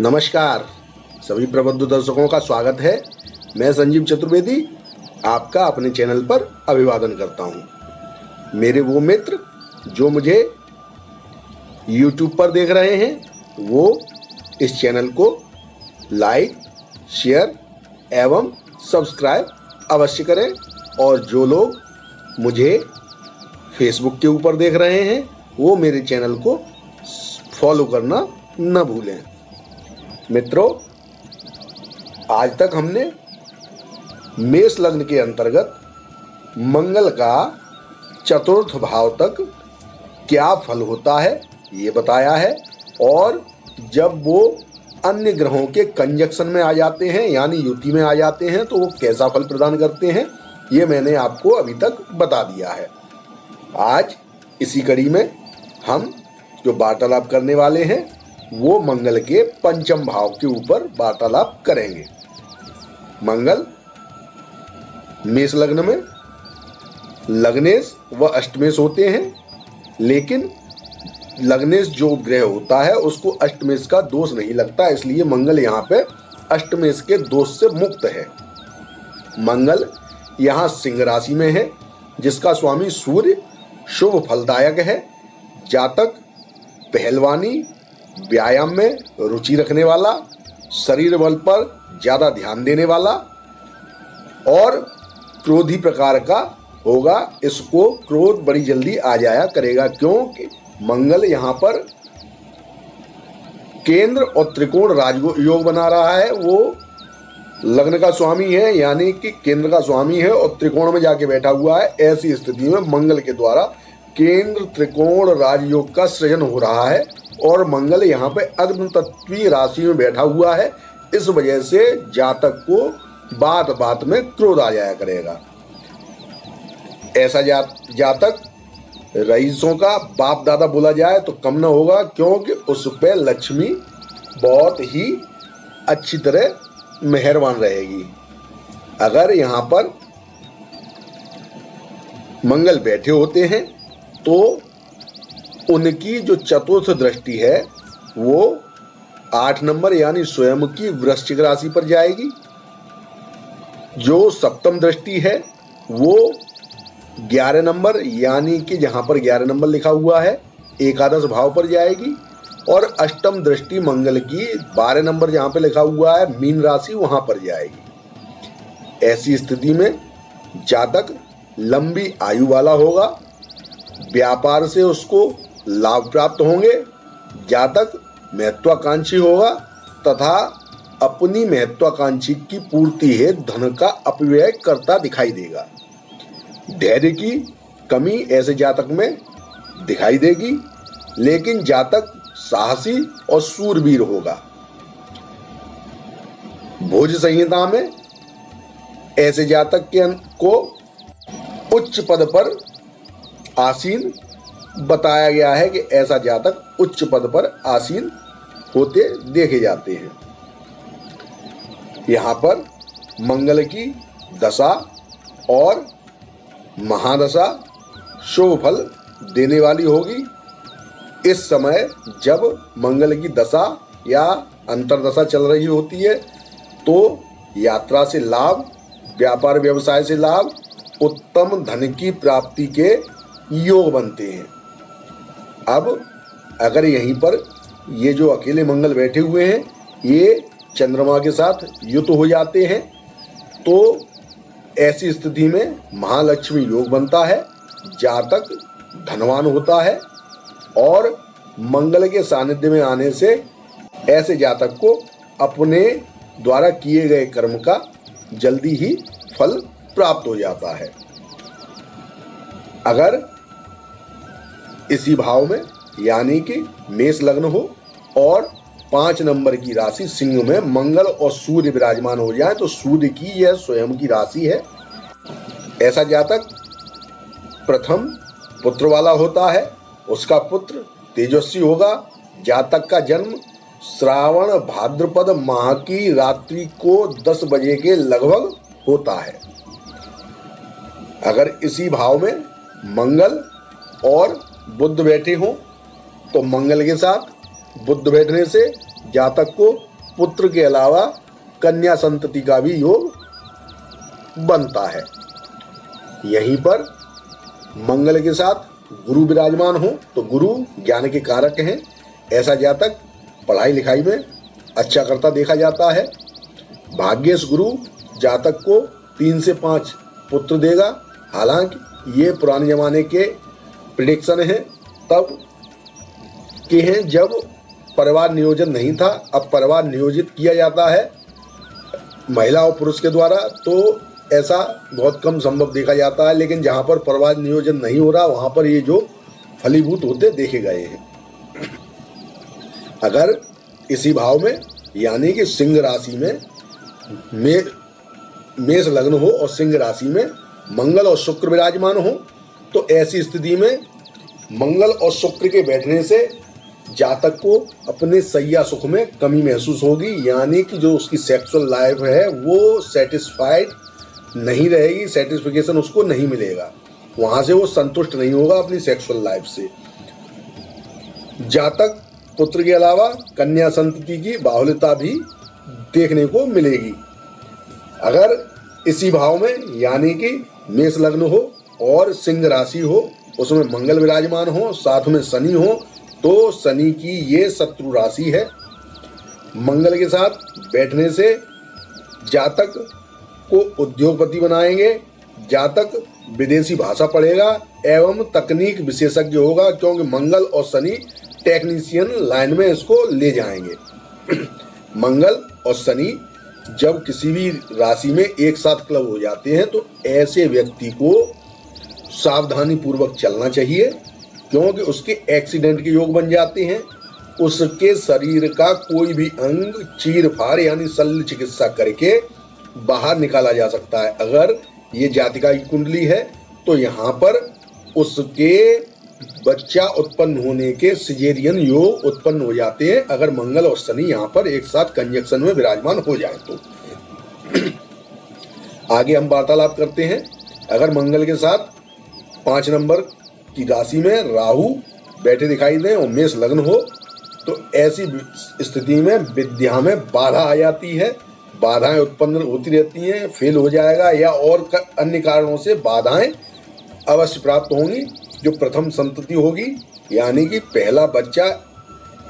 नमस्कार, सभी प्रबुद्ध दर्शकों का स्वागत है। मैं संजीव चतुर्वेदी आपका अपने चैनल पर अभिवादन करता हूं। मेरे वो मित्र जो मुझे YouTube पर देख रहे हैं वो इस चैनल को लाइक, शेयर एवं सब्सक्राइब अवश्य करें, और जो लोग मुझे Facebook के ऊपर देख रहे हैं वो मेरे चैनल को फॉलो करना न भूलें। मित्रों, आज तक हमने मेष लग्न के अंतर्गत मंगल का चतुर्थ भाव तक क्या फल होता है ये बताया है, और जब वो अन्य ग्रहों के कंजक्शन में आ जाते हैं यानी युति में आ जाते हैं तो वो कैसा फल प्रदान करते हैं ये मैंने आपको अभी तक बता दिया है। आज इसी कड़ी में हम जो वार्तालाप करने वाले हैं वो मंगल के पंचम भाव के ऊपर वार्तालाप करेंगे। मंगल मेष लग्न में लग्नेश व अष्टमेश होते हैं, लेकिन लग्नेश जो ग्रह होता है उसको अष्टमेश का दोष नहीं लगता, इसलिए मंगल यहाँ पे अष्टमेश के दोष से मुक्त है। मंगल यहाँ सिंह राशि में है जिसका स्वामी सूर्य शुभ फलदायक है। जातक पहलवानी, व्यायाम में रुचि रखने वाला, शरीर बल पर ज़्यादा ध्यान देने वाला और क्रोधी प्रकार का होगा। इसको क्रोध बड़ी जल्दी आ जाया करेगा, क्योंकि मंगल यहाँ पर केंद्र और त्रिकोण राजयोग बना रहा है। वो लग्न का स्वामी है यानी कि केंद्र का स्वामी है और त्रिकोण में जाके बैठा हुआ है। ऐसी स्थिति में मंगल के द्वारा केंद्र त्रिकोण राजयोग का सृजन हो रहा है और मंगल यहाँ पे अग्नि तत्वीय राशि में बैठा हुआ है। इस वजह से जातक को बात बात में क्रोध आ जाया करेगा। ऐसा जातक रईसों का बाप दादा बोला जाए तो कम न होगा, क्योंकि उस पे लक्ष्मी बहुत ही अच्छी तरह मेहरबान रहेगी। अगर यहाँ पर मंगल बैठे होते हैं तो उनकी जो चतुर्थ दृष्टि है वो 8 नंबर यानी स्वयं की वृश्चिक राशि पर जाएगी। जो सप्तम दृष्टि है वो 11 नंबर यानी कि जहाँ पर 11 नंबर लिखा हुआ है एकादश भाव पर जाएगी, और अष्टम दृष्टि मंगल की 12 नंबर जहाँ पे लिखा हुआ है मीन राशि वहाँ पर जाएगी। ऐसी स्थिति में जातक लंबी आयु वाला होगा, व्यापार से उसको लाभ प्राप्त होंगे। जातक महत्वाकांक्षी होगा तथा अपनी महत्वाकांक्षी की पूर्ति है धन का अपव्यय करता दिखाई देगा। धैर्य की कमी ऐसे जातक में दिखाई देगी, लेकिन जातक साहसी और शूरवीर होगा। भोज संहिता में ऐसे जातक को उच्च पद पर आसीन बताया गया है कि ऐसा जातक उच्च पद पर आसीन होते देखे जाते हैं। यहाँ पर मंगल की दशा और महादशा शुभ फल देने वाली होगी। इस समय जब मंगल की दशा या अंतरदशा चल रही होती है तो यात्रा से लाभ, व्यापार व्यवसाय से लाभ, उत्तम धन की प्राप्ति के योग बनते हैं। अब अगर यहीं पर ये जो अकेले मंगल बैठे हुए हैं ये चंद्रमा के साथ युत हो जाते हैं तो ऐसी स्थिति में महालक्ष्मी योग बनता है। जातक धनवान होता है और मंगल के सानिध्य में आने से ऐसे जातक को अपने द्वारा किए गए कर्म का जल्दी ही फल प्राप्त हो जाता है। अगर इसी भाव में यानी कि मेष लग्न हो और 5 नंबर की राशि सिंह में मंगल और सूर्य विराजमान हो जाए तो सूर्य की यह स्वयं की राशि है। ऐसा जातक प्रथम पुत्र वाला होता है, उसका पुत्र तेजस्वी होगा। जातक का जन्म श्रावण भाद्रपद माह की रात्रि को 10 बजे के लगभग होता है। अगर इसी भाव में मंगल और बुध बैठे हों तो मंगल के साथ बुध बैठने से जातक को पुत्र के अलावा कन्या संतति का भी योग बनता है। यहीं पर मंगल के साथ गुरु विराजमान हो तो गुरु ज्ञान के कारक हैं। ऐसा जातक पढ़ाई लिखाई में अच्छा करता देखा जाता है। भाग्येश गुरु जातक को 3 से 5 पुत्र देगा। हालांकि ये पुराने जमाने के प्रेडिक्शन हैं, तब के हैं जब परिवार नियोजन नहीं था। अब परिवार नियोजित किया जाता है महिला और पुरुष के द्वारा, तो ऐसा बहुत कम संभव देखा जाता है। लेकिन जहाँ पर परिवार नियोजन नहीं हो रहा वहाँ पर ये जो फलीभूत होते देखे गए हैं। अगर इसी भाव में यानी कि सिंह राशि में मेष लग्न हो और सिंह राशि में मंगल और शुक्र विराजमान हो तो ऐसी स्थिति में मंगल और शुक्र के बैठने से जातक को अपने सैया सुख में कमी महसूस होगी। यानी कि जो उसकी सेक्सुअल लाइफ है वो सेटिस्फाइड नहीं रहेगी, सेटिस्फिकेशन उसको नहीं मिलेगा, वहां से वो संतुष्ट नहीं होगा अपनी सेक्सुअल लाइफ से। जातक पुत्र के अलावा कन्या संतति की बाहुल्यता भी देखने को मिलेगी। अगर इसी भाव में यानी कि मेष लग्न हो और सिंह राशि हो, उसमें मंगल विराजमान हो, साथ में शनि हो, तो शनि की ये शत्रु राशि है। मंगल के साथ बैठने से जातक को उद्योगपति बनाएंगे। जातक विदेशी भाषा पढ़ेगा एवं तकनीक विशेषज्ञ होगा, क्योंकि मंगल और शनि टेक्नीशियन लाइन में इसको ले जाएंगे। मंगल और शनि जब किसी भी राशि में एक साथ क्लब हो जाते हैं तो ऐसे व्यक्ति को सावधानी पूर्वक चलना चाहिए, क्योंकि उसके एक्सीडेंट के योग बन जाते हैं। उसके शरीर का कोई भी अंग चीर फाड़ यानी शल्य चिकित्सा करके बाहर निकाला जा सकता है। अगर ये जातिका की कुंडली है तो यहाँ पर उसके बच्चा उत्पन्न होने के सिजेरियन योग उत्पन्न हो जाते हैं, अगर मंगल और शनि यहाँ पर एक साथ कंजक्शन में विराजमान हो जाए तो। आगे हम वार्तालाप करते हैं। अगर मंगल के साथ 5 नंबर की राशि में राहु बैठे दिखाई दें और मेष लग्न हो तो ऐसी स्थिति में विद्या में बाधा आ जाती है। बाधाएं उत्पन्न होती रहती हैं, फेल हो जाएगा या और अन्य कारणों से बाधाएं अवश्य प्राप्त होंगी। जो प्रथम संतति होगी यानी कि पहला बच्चा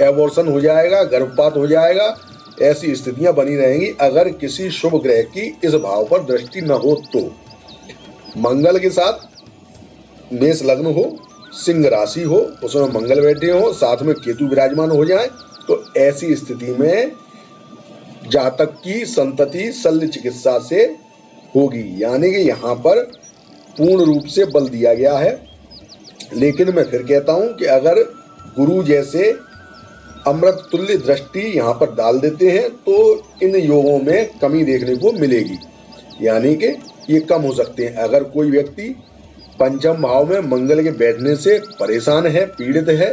एबॉर्शन हो जाएगा, गर्भपात हो जाएगा, ऐसी स्थितियां बनी रहेंगी अगर किसी शुभ ग्रह की इस भाव पर दृष्टि न हो तो। मंगल के साथ मेष लग्न हो, सिंह राशि हो, उसमें मंगल बैठे हो, साथ में केतु विराजमान हो जाए तो ऐसी स्थिति में जातक की संतति शल्य चिकित्सा से होगी। यानी कि यहाँ पर पूर्ण रूप से बल दिया गया है। लेकिन मैं फिर कहता हूँ कि अगर गुरु जैसे अमृत तुल्य दृष्टि यहाँ पर डाल देते हैं तो इन योगों में कमी देखने को मिलेगी, यानी कि ये कम हो सकते हैं। अगर कोई व्यक्ति पंचम भाव में मंगल के बैठने से परेशान है, पीड़ित है,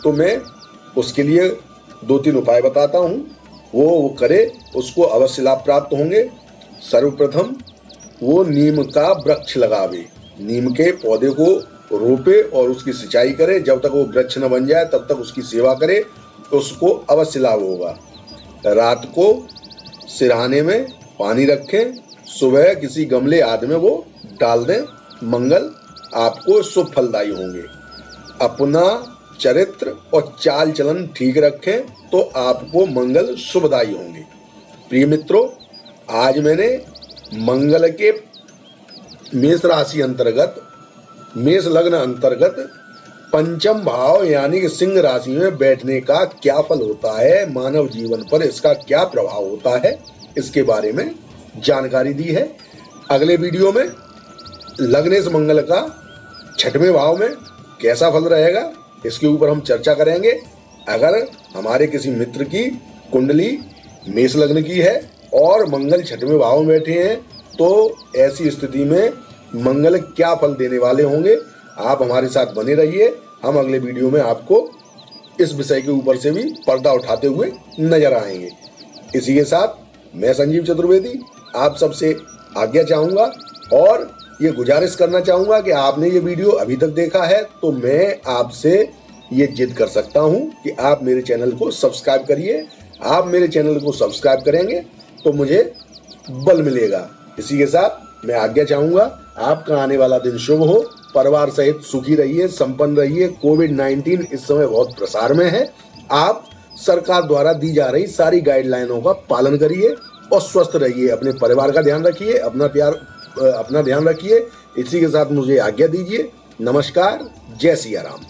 तो मैं उसके लिए 2-3 उपाय बताता हूँ, वो करे, उसको अवश्य लाभ प्राप्त होंगे। सर्वप्रथम वो नीम का वृक्ष लगावे, नीम के पौधे को रोपे और उसकी सिंचाई करे। जब तक वो वृक्ष न बन जाए तब तक उसकी सेवा करे तो उसको अवश्य लाभ होगा। रात को सिरहाने में पानी रखें, सुबह किसी गमले आदि में वो डाल दें। मंगल आपको शुभ फलदायी होंगे। अपना चरित्र और चाल चलन ठीक रखें तो आपको मंगल शुभदायी होंगे। प्रिय मित्रों, आज मैंने मंगल के मेष राशि अंतर्गत, मेष लग्न अंतर्गत पंचम भाव यानी कि सिंह राशि में बैठने का क्या फल होता है, मानव जीवन पर इसका क्या प्रभाव होता है, इसके बारे में जानकारी दी है। अगले वीडियो में लग्नेश मंगल का 6वें भाव में कैसा फल रहेगा इसके ऊपर हम चर्चा करेंगे। अगर हमारे किसी मित्र की कुंडली मेष लग्न की है और मंगल 6वें भाव में बैठे हैं तो ऐसी स्थिति में मंगल क्या फल देने वाले होंगे, आप हमारे साथ बने रहिए। हम अगले वीडियो में आपको इस विषय के ऊपर से भी पर्दा उठाते हुए नजर आएंगे। इसी के साथ मैं संजीव चतुर्वेदी आप सबसे आज्ञा चाहूँगा और ये गुजारिश करना चाहूँगा कि आपने ये वीडियो अभी तक देखा है तो मैं आपसे ये जिद कर सकता हूँ कि आप मेरे चैनल को सब्सक्राइब करिए। आप मेरे चैनल को सब्सक्राइब करेंगे तो मुझे बल मिलेगा। इसी के साथ मैं आज्ञा चाहूँगा, आपका आने वाला दिन शुभ हो, परिवार सहित सुखी रहिए, संपन्न रहिए। कोविड-19 इस समय बहुत प्रसार में है। आप सरकार द्वारा दी जा रही सारी गाइडलाइनों का पालन करिए और स्वस्थ रहिए। अपने परिवार का ध्यान रखिए, अपना ध्यान रखिए। इसी के साथ मुझे आज्ञा दीजिए। नमस्कार, जय सिया राम।